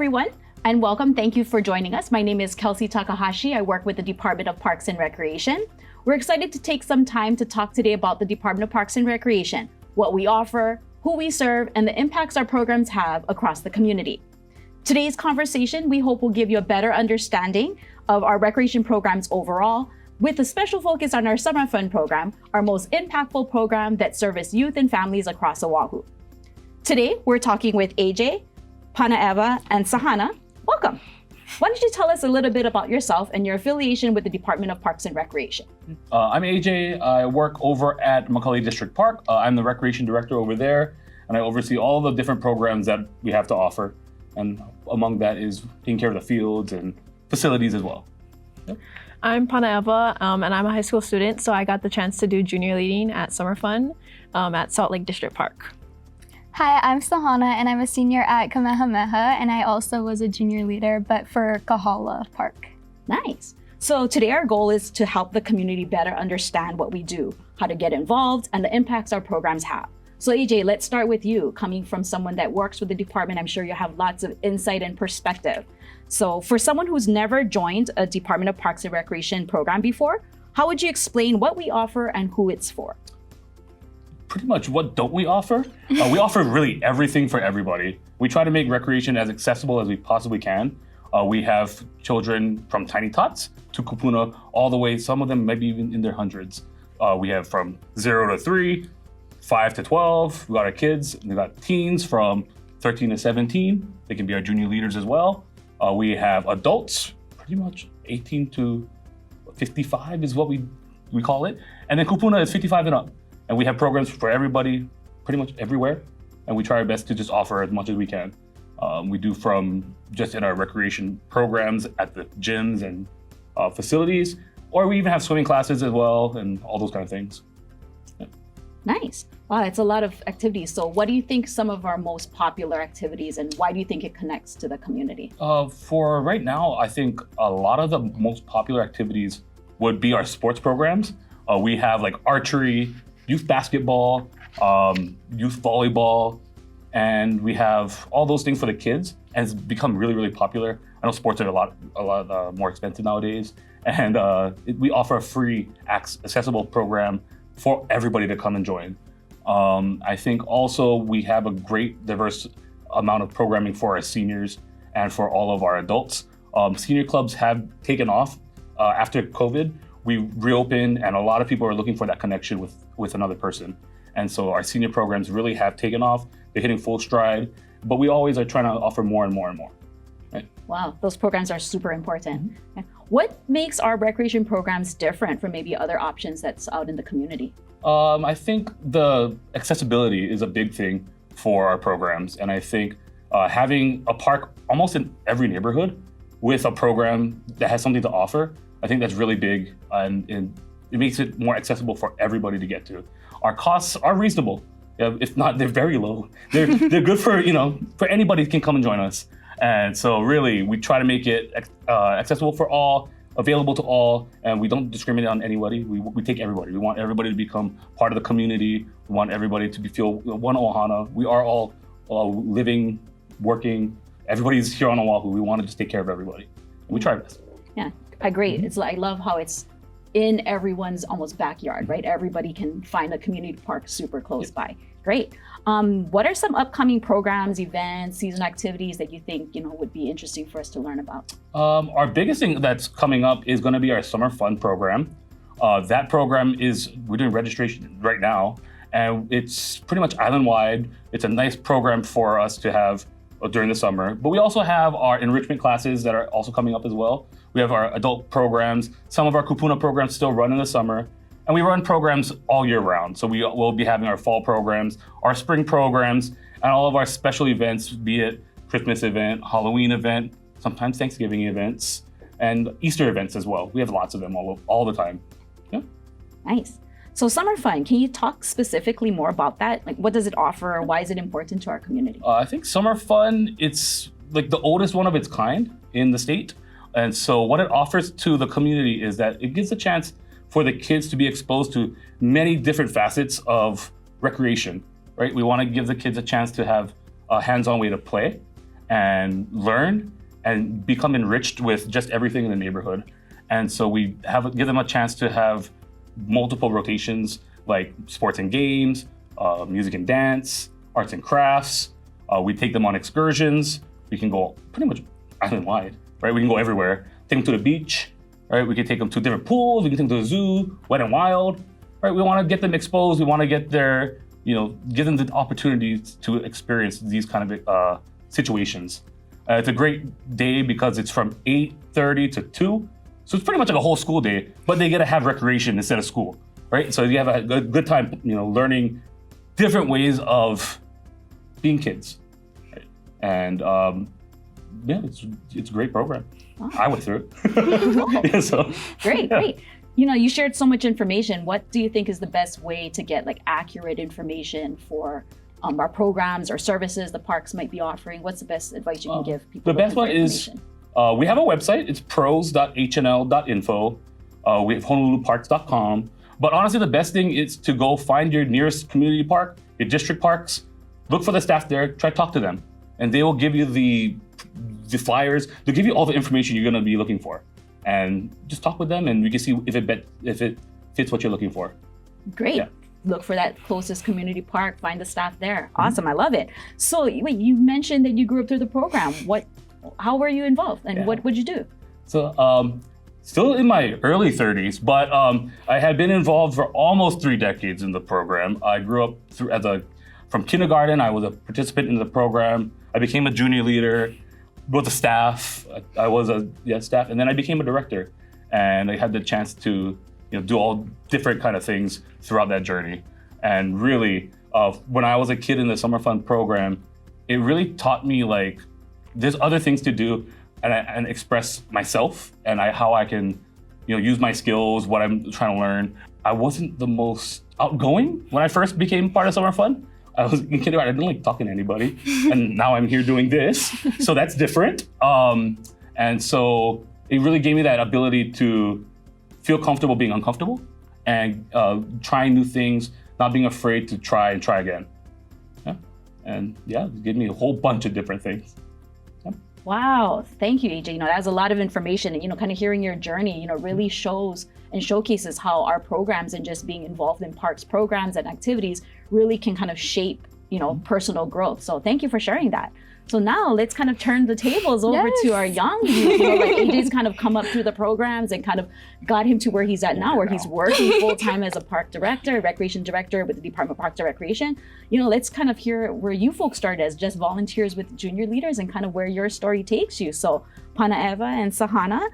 everyone, and welcome. Thank you for joining us. My name is Kelsey Takahashi. I work with the Department of Parks and Recreation. We're excited to take some time to talk today about the Department of Parks and Recreation, what we offer, who we serve, and the impacts our programs have across the community. Today's conversation, we hope, will give you a better understanding of our recreation programs overall, with a special focus on our Summer Fun program, our most impactful program that serves youth and families across Oahu. Today, we're talking with AJ, Panaewa, and Sahana. Welcome. Why don't you tell us a little bit about yourself and your affiliation with the Department of Parks and Recreation? I'm AJ. I work over at Macaulay District Park. I'm the recreation director over there, and I oversee all the different programs that we have to offer. And among that is taking care of the fields and facilities as well. Yep. I'm Panaewa, and I'm a high school student, so I got the chance to do junior leading at Summer Fun at Salt Lake District Park. Hi, I'm Sahana, and I'm a senior at Kamehameha, and I also was a junior leader, but for Kahala Park. Nice. So today our goal is to help the community better understand what we do, how to get involved, and the impacts our programs have. So AJ, let's start with you. Coming from someone that works with the department, I'm sure you have lots of insight and perspective. So for someone who's never joined a Department of Parks and Recreation program before, how would you explain what we offer and who it's for? Pretty much what don't we offer? We offer really everything for everybody. We try to make recreation as accessible as we possibly can. We have children from tiny tots to kupuna, all the way, some of them maybe even in their hundreds. We have from 0 to 3, 5 to 12. We got our kids, we got teens from 13 to 17. They can be our junior leaders as well. We have adults, pretty much 18 to 55 is what we call it. And then kupuna is 55 and up. And we have programs for everybody, pretty much everywhere. And we try our best to just offer as much as we can. We do from just in our recreation programs at the gyms and facilities, or we even have swimming classes as well and all those kind of things. Yeah. Nice. Wow, it's a lot of activities. So what do you think some of our most popular activities, and why do you think it connects to the community? For right now, I think a lot of the most popular activities would be our sports programs. We have like archery, youth basketball, youth volleyball, and we have all those things for the kids, and it's become really, really popular. I know sports are a lot more expensive nowadays, and we offer a free, accessible program for everybody to come and join. I think also we have a great diverse amount of programming for our seniors and for all of our adults. Senior clubs have taken off after COVID. We reopened, and a lot of people are looking for that connection with another person. And so our senior programs really have taken off. They're hitting full stride, but we always are trying to offer more and more and more. Right? Wow, those programs are super important. Mm-hmm. What makes our recreation programs different from maybe other options that's out in the community? I think the accessibility is a big thing for our programs. And I think having a park almost in every neighborhood with a program that has something to offer, I think that's really big, and it makes it more accessible for everybody to get to. Our costs are reasonable. If not, they're very low. They're good for anybody can come and join us. And so really, we try to make it accessible for all, available to all, and we don't discriminate on anybody. We take everybody. We want everybody to become part of the community. We want everybody to feel one Ohana. We are all living, working. Everybody's here on Oahu. We want to just take care of everybody. And we try our best. Yeah. I agree. Mm-hmm. I love how it's in everyone's almost backyard, right? Everybody can find a community park super close by. Great. What are some upcoming programs, events, season activities that you think would be interesting for us to learn about? Our biggest thing that's coming up is going to be our Summer Fun program. That program we're doing registration right now, and it's pretty much island-wide. It's a nice program for us to have during the summer. But we also have our enrichment classes that are also coming up as well. We have our adult programs. Some of our kupuna programs still run in the summer. And we run programs all year round. So we will be having our fall programs, our spring programs, and all of our special events, be it Christmas event, Halloween event, sometimes Thanksgiving events, and Easter events as well. We have lots of them all the time. Yeah. Nice. So Summer Fun, can you talk specifically more about that? Like, what does it offer? Why is it important to our community? I think Summer Fun, it's like the oldest one of its kind in the state. And so what it offers to the community is that it gives a chance for the kids to be exposed to many different facets of recreation, right? We want to give the kids a chance to have a hands-on way to play. and learn and become enriched with just everything in the neighborhood. And so we give them a chance to have multiple rotations like sports and games, music and dance, arts and crafts. We take them on excursions. We can go pretty much island-wide, right? We can go everywhere. Take them to the beach, right? We can take them to different pools. We can take them to the zoo, Wet and Wild, right? We want to get them exposed. We want to get their, give them the opportunities to experience these kind of situations. It's a great day because it's from 8:30 to 2. So it's pretty much like a whole school day, but they get to have recreation instead of school, right? So you have a good time, learning different ways of being kids. Right? And it's a great program. Wow. I went through it. Yeah, Great. You shared so much information. What do you think is the best way to get accurate information for our programs or services the parks might be offering? What's the best advice you can give people? The best one is we have a website. It's pros.hnl.info. We have honoluluparks.com. But honestly, the best thing is to go find your nearest community park, your district parks, look for the staff there, try to talk to them. And they will give you the flyers. They'll give you all the information you're going to be looking for. And just talk with them and you can see if it fits what you're looking for. Great. Yeah. Look for that closest community park, find the staff there. Awesome, I love it. So wait, you mentioned that you grew up through the program. How were you involved and what would you do? So still in my early 30s, but I had been involved for almost 3 decades in the program. I grew up from kindergarten. I was a participant in the program. I became a junior leader, with the staff. I was a staff, and then I became a director. And I had the chance to do all different kind of things throughout that journey. And really, when I was a kid in the Summer Fun program, it really taught me there's other things to do and express myself and how I can use my skills, what I'm trying to learn. I wasn't the most outgoing when I first became part of Summer Fun. I was in kindergarten, I didn't like talking to anybody. And now I'm here doing this, so that's different. And so it really gave me that ability to feel comfortable being uncomfortable and trying new things, not being afraid to try and try again. Yeah. And it gave me a whole bunch of different things. Yeah. Wow, thank you, AJ. That's a lot of information, and kind of hearing your journey, really shows and showcases how our programs and just being involved in parks programs and activities really can kind of shape, personal growth. So thank you for sharing that. So now let's kind of turn the tables over to our young youth. AJ's kind of come up through the programs and kind of got him to where he's at now, where he's working full-time as a park director, recreation director with the Department of Parks and Recreation. Let's kind of hear where you folks started as just volunteers with junior leaders and kind of where your story takes you. So Panaewa and Sahana,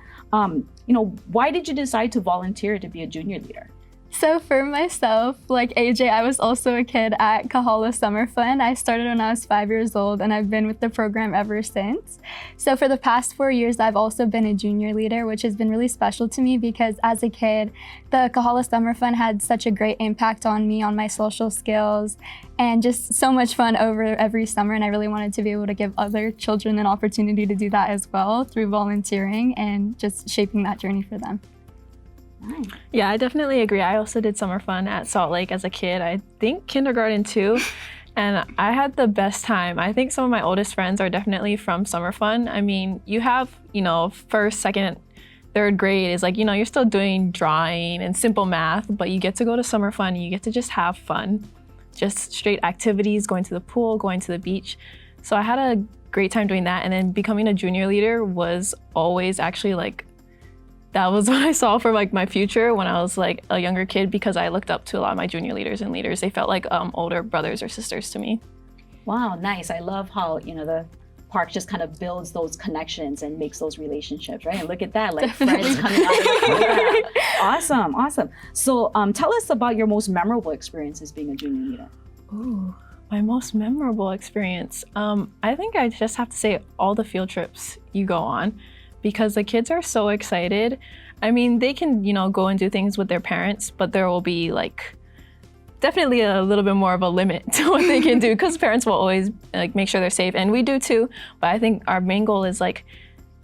why did you decide to volunteer to be a junior leader? So for myself, like AJ, I was also a kid at Kahala Summer Fun. I started when I was 5 years old and I've been with the program ever since. So for the past 4 years, I've also been a junior leader, which has been really special to me because as a kid, the Kahala Summer Fun had such a great impact on me, on my social skills, and just so much fun over every summer. And I really wanted to be able to give other children an opportunity to do that as well through volunteering and just shaping that journey for them. Yeah, I definitely agree. I also did summer fun at Salt Lake as a kid. I think kindergarten too. And I had the best time. I think some of my oldest friends are definitely from summer fun. I mean, you have, first, second, third grade is you're still doing drawing and simple math, but you get to go to summer fun and you get to just have fun. Just straight activities, going to the pool, going to the beach. So I had a great time doing that. And then becoming a junior leader was always actually that was what I saw for my future when I was a younger kid, because I looked up to a lot of my junior leaders and leaders. They felt like older brothers or sisters to me. Wow, nice. I love how, the park just kind of builds those connections and makes those relationships, right? And look at that, friends coming out of the program. Awesome. So tell us about your most memorable experiences being a junior leader. Ooh, my most memorable experience. I think I just have to say all the field trips you go on, because the kids are so excited. I mean, they can, go and do things with their parents, but there will be definitely a little bit more of a limit to what they can do, because parents will always make sure they're safe, and we do too. But I think our main goal is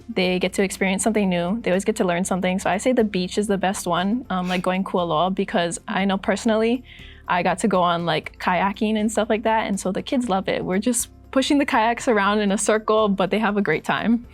they get to experience something new. They always get to learn something. So I say the beach is the best one, going Kualoa, because I know personally, I got to go on kayaking and stuff like that, and so the kids love it. We're just pushing the kayaks around in a circle, but they have a great time.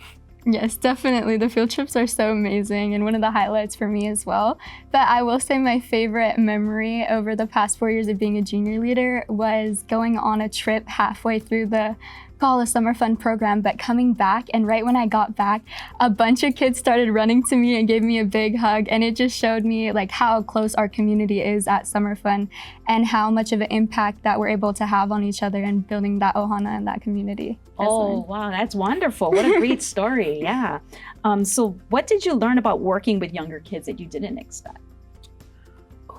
Yes, definitely. The field trips are so amazing and one of the highlights for me as well. But I will say my favorite memory over the past 4 years of being a junior leader was going on a trip halfway through the Kahala Summer Fun program, but coming back, and right when I got back, a bunch of kids started running to me and gave me a big hug, and it just showed me like how close our community is at Summer Fun and how much of an impact that we're able to have on each other and building that ohana and that community. Oh, wow, that's wonderful. What a great story. Yeah. So what did you learn about working with younger kids that you didn't expect?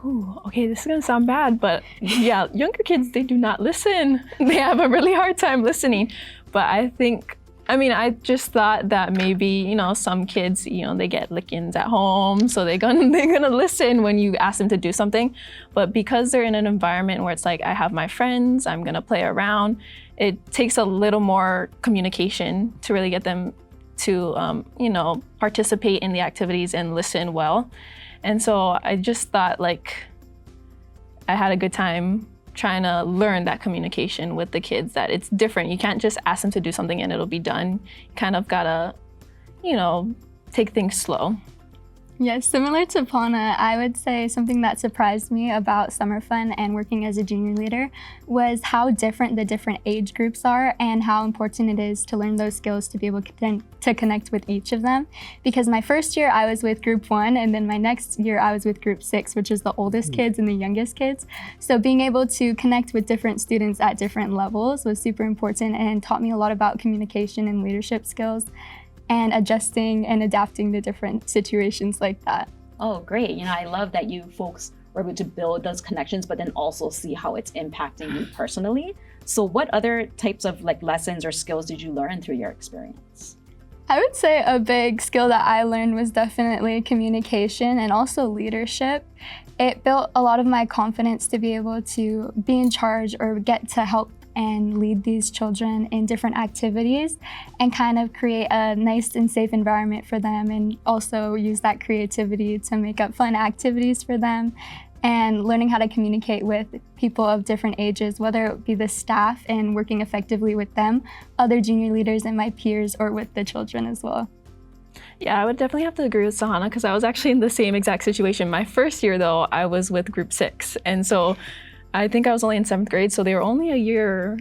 Ooh, okay, this is gonna sound bad, but yeah, younger kids, they do not listen. They have a really hard time listening. But I just thought that maybe, some kids, they get lickings at home, so they're gonna listen when you ask them to do something. But because they're in an environment where it's like, I have my friends, I'm gonna play around, it takes a little more communication to really get them to, participate in the activities and listen well. And so I just thought I had a good time trying to learn that communication with the kids, that it's different. You can't just ask them to do something and it'll be done. You kind of gotta, take things slow. Yes, similar to Pana, I would say something that surprised me about Summer Fun and working as a junior leader was how different the different age groups are and how important it is to learn those skills to be able to connect with each of them. Because my first year I was with group 1, and then my next year I was with group 6, which is the oldest kids and the youngest kids. So being able to connect with different students at different levels was super important and taught me a lot about communication and leadership skills, and adjusting and adapting to different situations like that. Oh, great. I love that you folks were able to build those connections, but then also see how it's impacting you personally. So what other types of lessons or skills did you learn through your experience? I would say a big skill that I learned was definitely communication and also leadership. It built a lot of my confidence to be able to be in charge or get to help and lead these children in different activities and kind of create a nice and safe environment for them, and also use that creativity to make up fun activities for them, and learning how to communicate with people of different ages, whether it be the staff and working effectively with them, other junior leaders and my peers, or with the children as well. Yeah, I would definitely have to agree with Sahana, because I was actually in the same exact situation. My first year though, I was with group 6, and so I think I was only in 7th grade, so they were only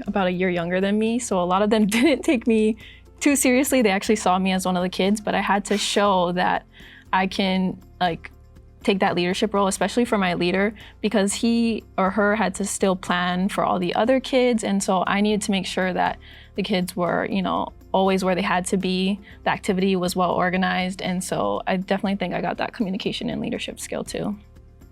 about a year younger than me. So a lot of them didn't take me too seriously. They actually saw me as one of the kids, but I had to show that I can take that leadership role, especially for my leader, because he or her had to still plan for all the other kids. And so I needed to make sure that the kids were, always where they had to be. The activity was well organized. And so I definitely think I got that communication and leadership skill too.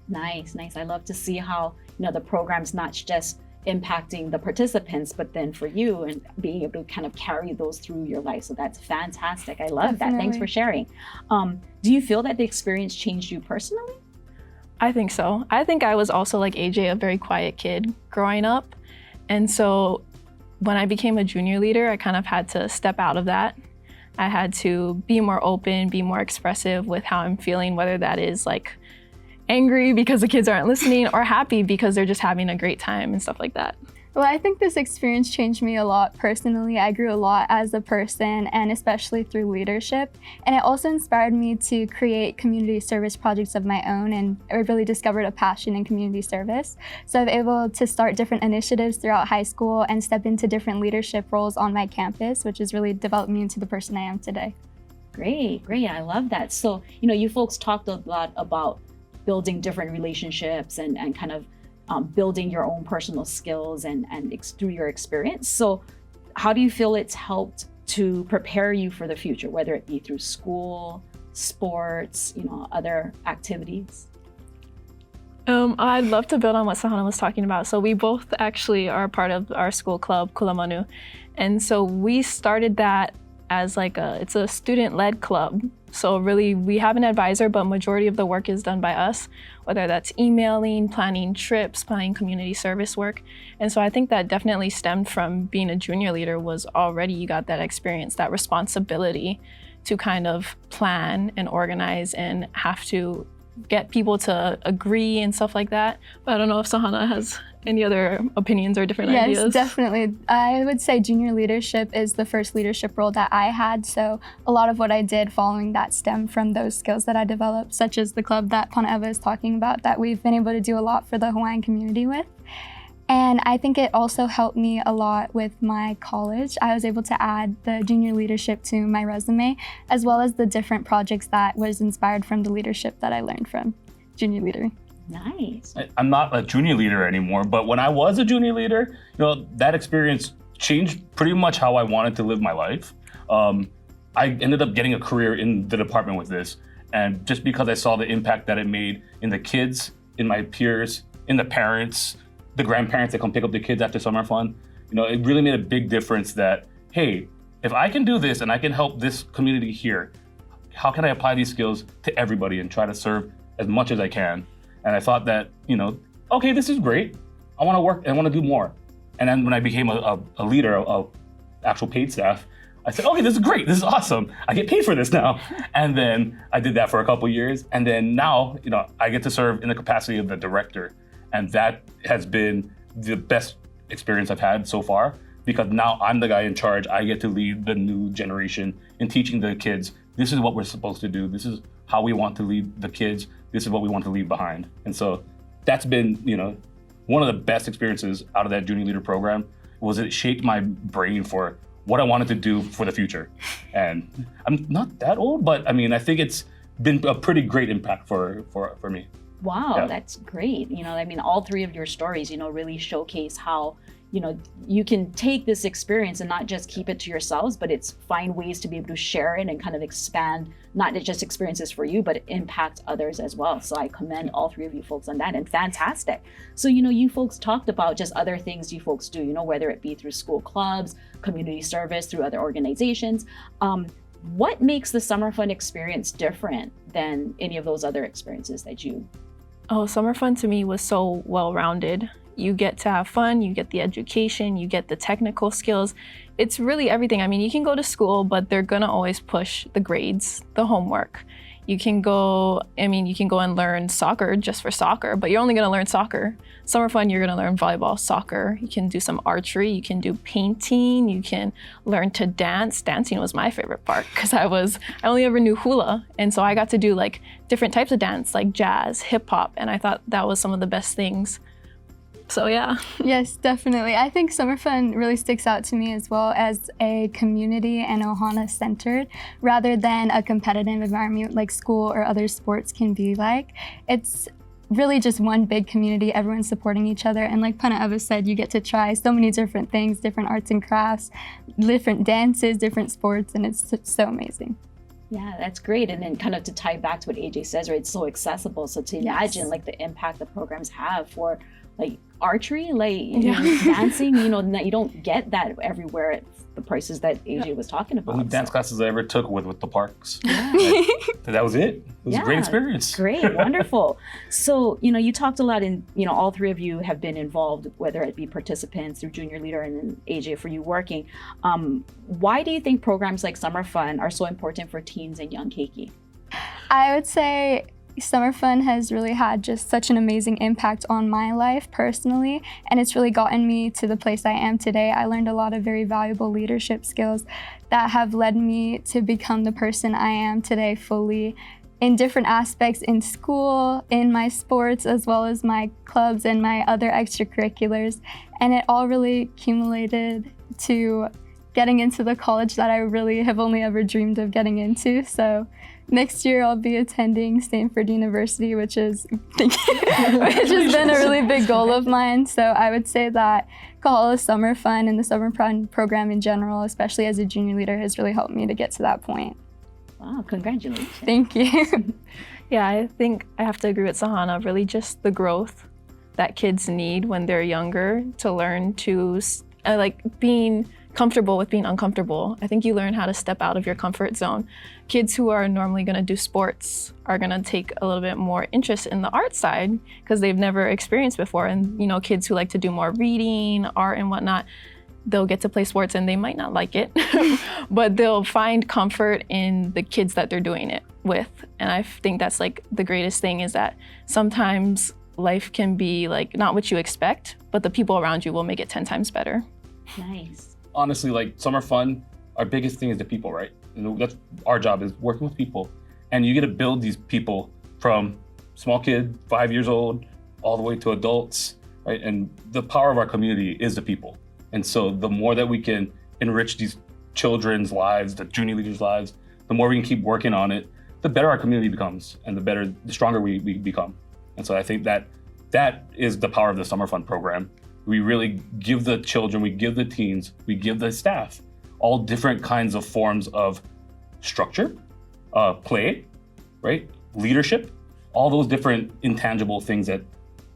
Nice. I love to see how, the program's not just impacting the participants, but then for you and being able to kind of carry those through your life. So that's fantastic. I love that. Thanks for sharing. Do you feel that the experience changed you personally? I think so. I think I was also like AJ, a very quiet kid growing up. And so when I became a junior leader, I kind of had to step out of that. I had to be more open, be more expressive with how I'm feeling, whether that is angry because the kids aren't listening, or happy because they're just having a great time and stuff like that. Well, I think this experience changed me a lot personally. I grew a lot as a person, and especially through leadership. And it also inspired me to create community service projects of my own, and I really discovered a passion in community service. So I was able to start different initiatives throughout high school and step into different leadership roles on my campus, which has really developed me into the person I am today. Great. I love that. So, you folks talked a lot about building different relationships and kind of building your own personal skills and through your experience. So how do you feel it's helped to prepare you for the future, whether it be through school, sports, other activities? I'd love to build on what Sahana was talking about. So we both actually are part of our school club, Kulamanu. And so we started that as it's a student-led club. So really, we have an advisor, but majority of the work is done by us, whether that's emailing, planning trips, planning community service work. And so I think that definitely stemmed from being a junior leader. Was already you got that experience, that responsibility to kind of plan and organize and have to get people to agree and stuff like that. But I don't know if Sahana has any other opinions or different ideas. Yes, definitely. I would say junior leadership is the first leadership role that I had. So a lot of what I did following that stemmed from those skills that I developed, such as the club that Panaewa is talking about, that we've been able to do a lot for the Hawaiian community with. And I think it also helped me a lot with my college. I was able to add the junior leadership to my resume, as well as the different projects that was inspired from the leadership that I learned from junior leader. Nice. I'm not a junior leader anymore, but when I was a junior leader, that experience changed pretty much how I wanted to live my life. I ended up getting a career in the department with this, and just because I saw the impact that it made in the kids, in my peers, in the parents, the grandparents that come pick up the kids after summer fun, it really made a big difference that, hey, if I can do this and I can help this community here, how can I apply these skills to everybody and try to serve as much as I can? And I thought that, okay, this is great. I want to work and I want to do more. And then when I became a leader of actual paid staff, I said, okay, this is great. This is awesome. I get paid for this now. And then I did that for a couple years. And then now, I get to serve in the capacity of the director. And that has been the best experience I've had so far, because now I'm the guy in charge. I get to lead the new generation in teaching the kids, this is what we're supposed to do. This is how we want to lead the kids. This is what we want to leave behind. And so that's been, one of the best experiences out of that junior leader program. Was it shaped my brain for what I wanted to do for the future. And I'm not that old, but I think it's been a pretty great impact for me. Wow, Yeah. that's great. All three of your stories, really showcase how, you can take this experience and not just keep it to yourselves, but it's find ways to be able to share it and kind of expand, not just experiences for you, but impact others as well. So I commend all three of you folks on that, and fantastic. So, you folks talked about just other things you folks do, whether it be through school clubs, community service, through other organizations. What makes the summer fun experience different than any of those other experiences that you? Oh, summer fun to me was so well-rounded. You get to have fun, you get the education, you get the technical skills. It's really everything. You can go to school, but they're gonna always push the grades, the homework. You can go and learn soccer just for soccer, but you're only gonna learn soccer. Summer fun, you're gonna learn volleyball, soccer. You can do some archery, you can do painting, you can learn to dance. Dancing was my favorite part because I only ever knew hula. And so I got to do like different types of dance, like jazz, hip hop, and I thought that was some of the best things. So yeah. Yes, definitely. I think summer fun really sticks out to me as well as a community and ohana centered rather than a competitive environment like school or other sports can be like. It's really just one big community, everyone's supporting each other. And like Panaewa said, you get to try so many different things, different arts and crafts, different dances, different sports, and it's so amazing. Yeah, that's great. And then kind of to tie back to what AJ says, right? It's so accessible. So to imagine like the impact the programs have for like archery, dancing, you don't get that everywhere at the prices that AJ was talking about. The only dance classes I ever took with the parks. Yeah. That was it. It was a great experience. Great, wonderful. So, you talked a lot in, all three of you have been involved, whether it be participants through junior leader and then AJ for you working. Why do you think programs like Summer Fun are so important for teens and young keiki? I would say Summer Fun has really had just such an amazing impact on my life personally, and it's really gotten me to the place I am today. I learned a lot of very valuable leadership skills that have led me to become the person I am today fully in different aspects in school, in my sports, as well as my clubs and my other extracurriculars. And it all really accumulated to getting into the college that I really have only ever dreamed of getting into. So next year I'll be attending Stanford University, which has been a really big goal of mine. So I would say that Kahala Summer Fun and the Summer Fun program in general, especially as a junior leader, has really helped me to get to that point. Wow, congratulations. Thank you. Yeah, I think I have to agree with Sahana. Really just the growth that kids need when they're younger to learn to being comfortable with being uncomfortable. I think you learn how to step out of your comfort zone. Kids who are normally going to do sports are going to take a little bit more interest in the art side because they've never experienced before. And kids who like to do more reading, art and whatnot, they'll get to play sports and they might not like it, but they'll find comfort in the kids that they're doing it with. And I think that's like the greatest thing, is that sometimes life can be like not what you expect, but the people around you will make it 10 times better. Nice. Honestly, like summer fun, our biggest thing is the people, right? That's our job, is working with people. And you get to build these people from small kid, 5 years old, all the way to adults, right? And the power of our community is the people. And so the more that we can enrich these children's lives, the junior leaders' lives, the more we can keep working on it, the better our community becomes, and the stronger we become. And so I think that is the power of the Summer Fun program. We really give the children, we give the teens, we give the staff all different kinds of forms of structure, play, right? Leadership, all those different intangible things that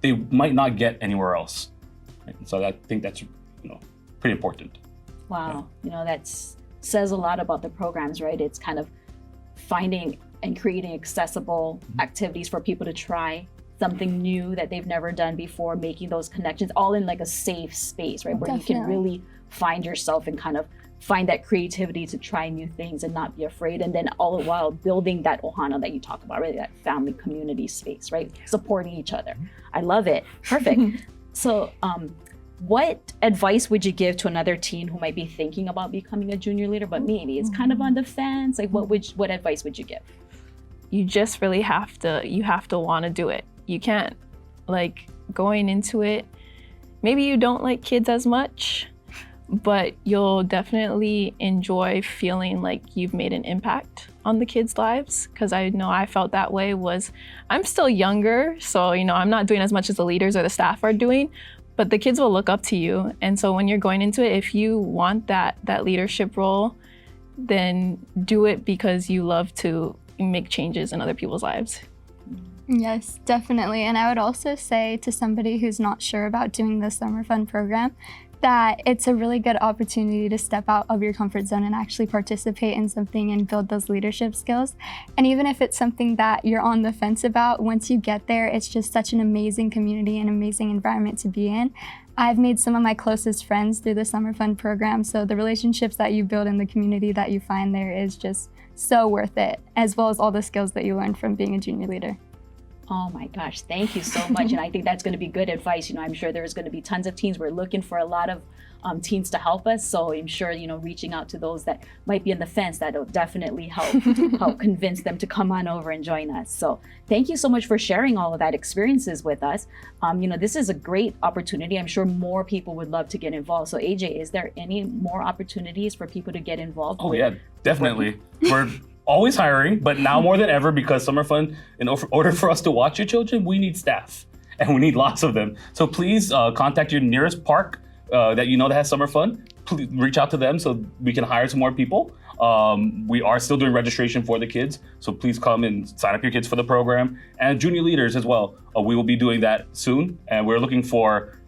they might not get anywhere else. Right? And so I think that's pretty important. Wow, that says a lot about the programs, right? It's kind of finding and creating accessible activities for people to try something new that they've never done before, making those connections all in like a safe space, right? Where Definitely. You can really find yourself and kind of find that creativity to try new things and not be afraid. And then all the while building that ohana that you talk about, right? That family community space, right? Supporting each other. I love it. Perfect. So what advice would you give to another teen who might be thinking about becoming a junior leader, but maybe it's kind of on the fence? Like what advice would you give? You just really have to want to do it. You can't, like, going into it, maybe you don't like kids as much, but you'll definitely enjoy feeling like you've made an impact on the kids' lives. Because I know I felt that way. I'm still younger, so I'm not doing as much as the leaders or the staff are doing, but the kids will look up to you. And so when you're going into it, if you want that leadership role, then do it because you love to make changes in other people's lives. Yes, definitely. And I would also say to somebody who's not sure about doing the Summer Fun program that it's a really good opportunity to step out of your comfort zone and actually participate in something and build those leadership skills. And even if it's something that you're on the fence about, once you get there, it's just such an amazing community and amazing environment to be in. I've made some of my closest friends through the Summer Fun program, so the relationships that you build in the community that you find there is just so worth it, as well as all the skills that you learn from being a junior leader. Oh my gosh, thank you so much. And I think that's going to be good advice. I'm sure there's going to be tons of teens. We're looking for a lot of teens to help us. So I'm sure, reaching out to those that might be on the fence, that'll definitely help convince them to come on over and join us. So thank you so much for sharing all of that experiences with us. This is a great opportunity. I'm sure more people would love to get involved. So AJ, is there any more opportunities for people to get involved? Oh yeah, definitely. We're always hiring, but now more than ever, because Summer Fun, in order for us to watch your children, we need staff, and we need lots of them. So please contact your nearest park that that has Summer Fun. Please reach out to them so we can hire some more people. We are still doing registration for the kids, so please come and sign up your kids for the program. And junior leaders as well. We will be doing that soon, and we're looking for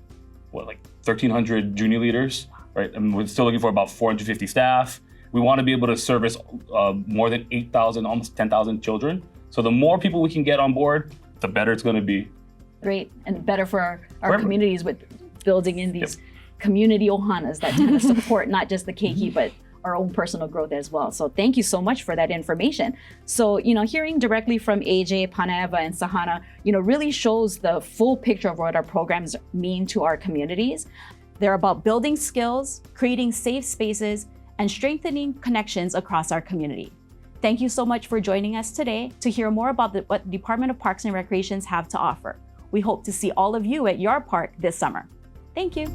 1,300 junior leaders, right? And we're still looking for about 450 staff. We want to be able to service more than 8,000, almost 10,000 children. So the more people we can get on board, the better it's going to be. Great, and better for our communities with building in these community ohanas that kind of support not just the keiki, but our own personal growth as well. So thank you so much for that information. So, hearing directly from AJ, Panaewa, and Sahana, really shows the full picture of what our programs mean to our communities. They're about building skills, creating safe spaces, and strengthening connections across our community. Thank you so much for joining us today to hear more about what the Department of Parks and Recreations have to offer. We hope to see all of you at your park this summer. Thank you.